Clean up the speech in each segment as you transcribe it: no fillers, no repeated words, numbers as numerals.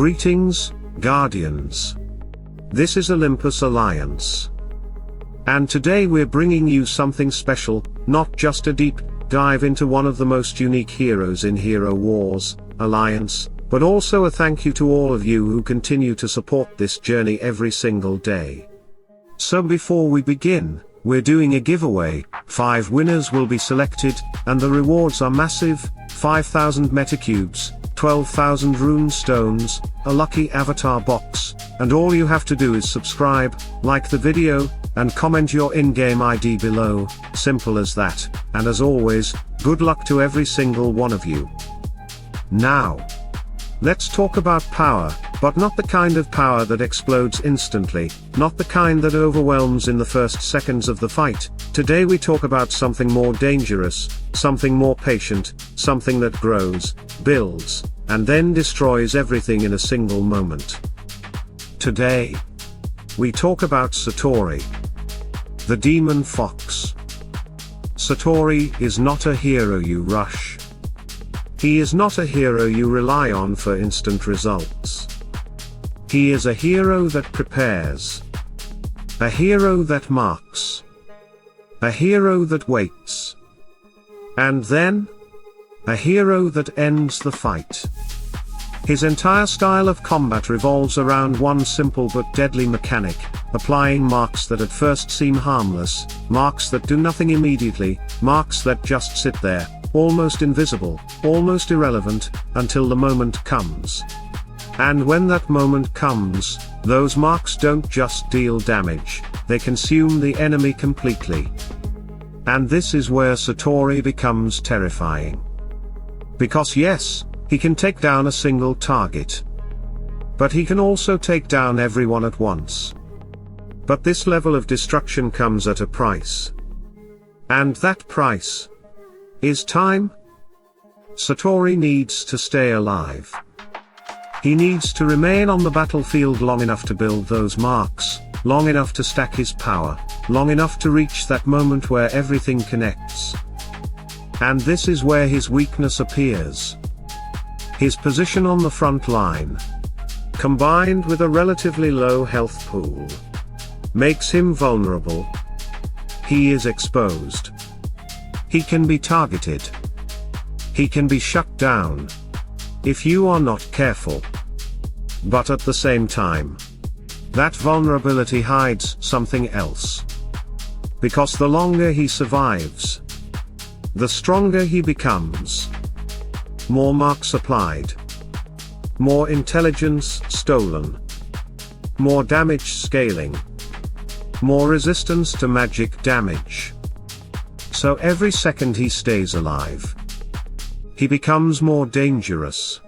Greetings, Guardians. This is Olympus Alliance. And today we're bringing you something special, not just a deep dive into one of the most unique heroes in Hero Wars Alliance, but also a thank you to all of you who continue to support this journey every single day. So before we begin, we're doing a giveaway. 5 winners will be selected, and the rewards are massive: 5,000 Metacubes, 12,000 Rune Stones, a lucky avatar box, and all you have to do is subscribe, like the video, and comment your in-game ID below. Simple as that. And as always, good luck to every single one of you. Now, let's talk about power, but not the kind of power that explodes instantly, not the kind that overwhelms in the first seconds of the fight. Today we talk about something more dangerous, something more patient, something that grows, builds, and then destroys everything in a single moment. Today, we talk about Satori, the demon fox. Satori is not a hero you rush. He is not a hero you rely on for instant results. He is a hero that prepares. A hero that marks. A hero that waits. And then, a hero that ends the fight. His entire style of combat revolves around one simple but deadly mechanic: applying marks that at first seem harmless, marks that do nothing immediately, marks that just sit there, almost invisible, almost irrelevant, until the moment comes. And when that moment comes, those marks don't just deal damage, they consume the enemy completely. And this is where Satori becomes terrifying. Because yes, he can take down a single target. But he can also take down everyone at once. But this level of destruction comes at a price. And that price is time. Satori needs to stay alive. He needs to remain on the battlefield long enough to build those marks, long enough to stack his power, long enough to reach that moment where everything connects. And this is where his weakness appears. His position on the front line, combined with a relatively low health pool, makes him vulnerable. He is exposed. He can be targeted. He can be shut down, if you are not careful. But at the same time, that vulnerability hides something else. Because the longer he survives, the stronger he becomes. More marks applied. More intelligence stolen. More damage scaling. More resistance to magic damage. So every second he stays alive, he becomes more dangerous.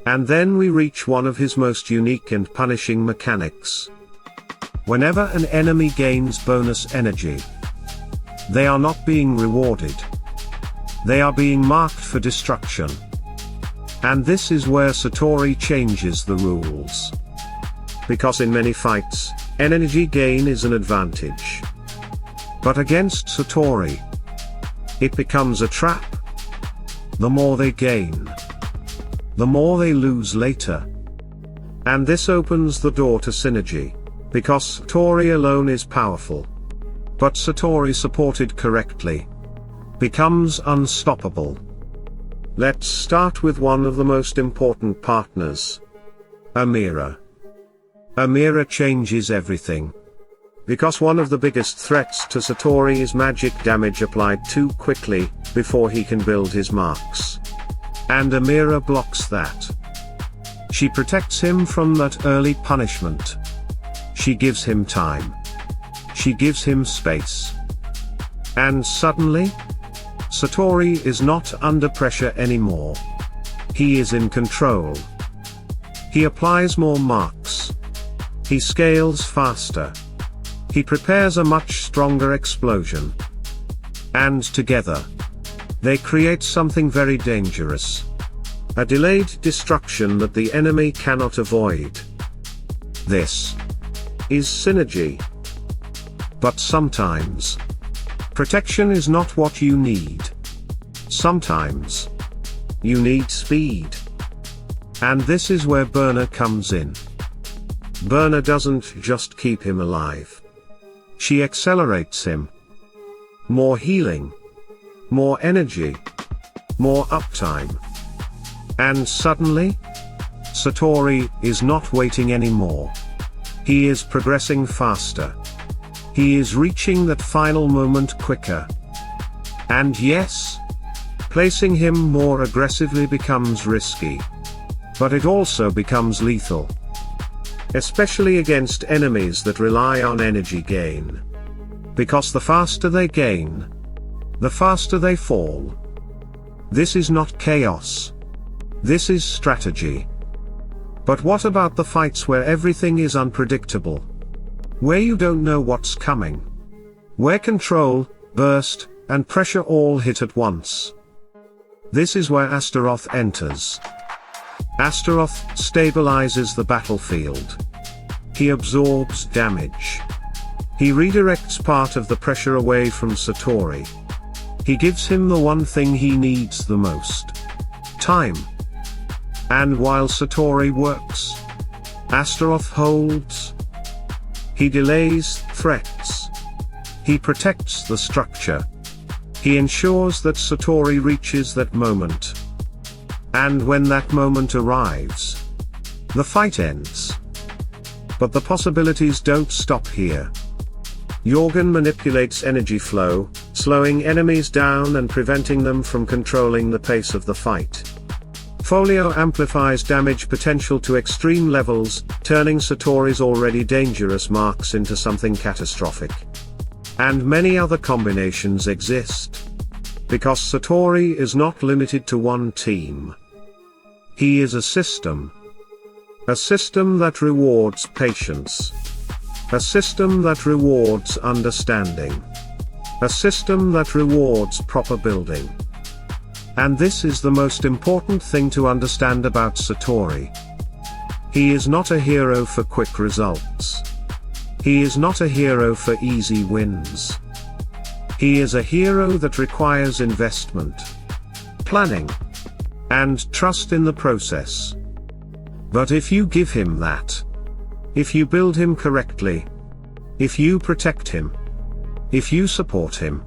And then we reach one of his most unique and punishing mechanics. Whenever an enemy gains bonus energy, they are not being rewarded. They are being marked for destruction. And this is where Satori changes the rules. Because in many fights, energy gain is an advantage. But against Satori, it becomes a trap. The more they gain, the more they lose later. And this opens the door to synergy. Because Satori alone is powerful, but Satori supported correctly becomes unstoppable. Let's start with one of the most important partners, Amira. Amira changes everything. Because one of the biggest threats to Satori is magic damage applied too quickly, before he can build his marks. And Amira blocks that. She protects him from that early punishment. She gives him time. She gives him space. And suddenly, Satori is not under pressure anymore. He is in control. He applies more marks. He scales faster. He prepares a much stronger explosion. And together, they create something very dangerous. A delayed destruction that the enemy cannot avoid. This is synergy. But sometimes, protection is not what you need. Sometimes, you need speed. And this is where Byrna comes in. Byrna doesn't just keep him alive. She accelerates him. More healing. More energy. More uptime. And suddenly, Sattori is not waiting anymore. He is progressing faster. He is reaching that final moment quicker. And yes, placing him more aggressively becomes risky. But it also becomes lethal. Especially against enemies that rely on energy gain. Because the faster they gain, the faster they fall. This is not chaos. This is strategy. But what about the fights where everything is unpredictable? Where you don't know what's coming? Where control, burst, and pressure all hit at once? This is where Astaroth enters. Astaroth stabilizes the battlefield. He absorbs damage. He redirects part of the pressure away from Sattori. He gives him the one thing he needs the most. Time. And while Sattori works, Astaroth holds. He delays threats. He protects the structure. He ensures that Sattori reaches that moment. And when that moment arrives, the fight ends. But the possibilities don't stop here. Jorgen manipulates energy flow, slowing enemies down and preventing them from controlling the pace of the fight. Folio amplifies damage potential to extreme levels, turning Sattori's already dangerous marks into something catastrophic. And many other combinations exist. Because Sattori is not limited to one team. He is a system. A system that rewards patience. A system that rewards understanding. A system that rewards proper building. And this is the most important thing to understand about Sattori. He is not a hero for quick results. He is not a hero for easy wins. He is a hero that requires investment, planning, and trust in the process. But if you give him that, if you build him correctly, if you protect him, if you support him,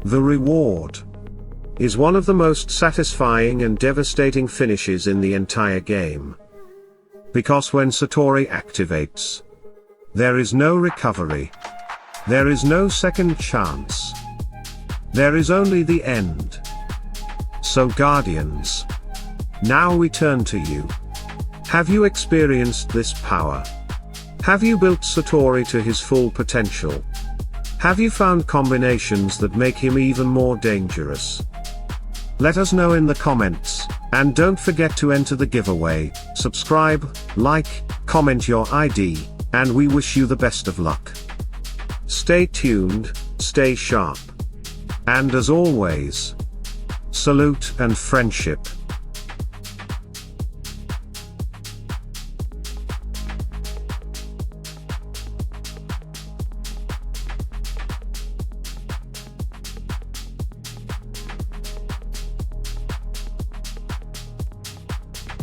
the reward is one of the most satisfying and devastating finishes in the entire game. Because when Sattori activates, there is no recovery. There is no second chance. There is only the end. So Guardians, now we turn to you. Have you experienced this power? Have you built Sattori to his full potential? Have you found combinations that make him even more dangerous? Let us know in the comments, and don't forget to enter the giveaway, subscribe, like, comment your ID, and we wish you the best of luck. Stay tuned, stay sharp. And as always, salute and friendship.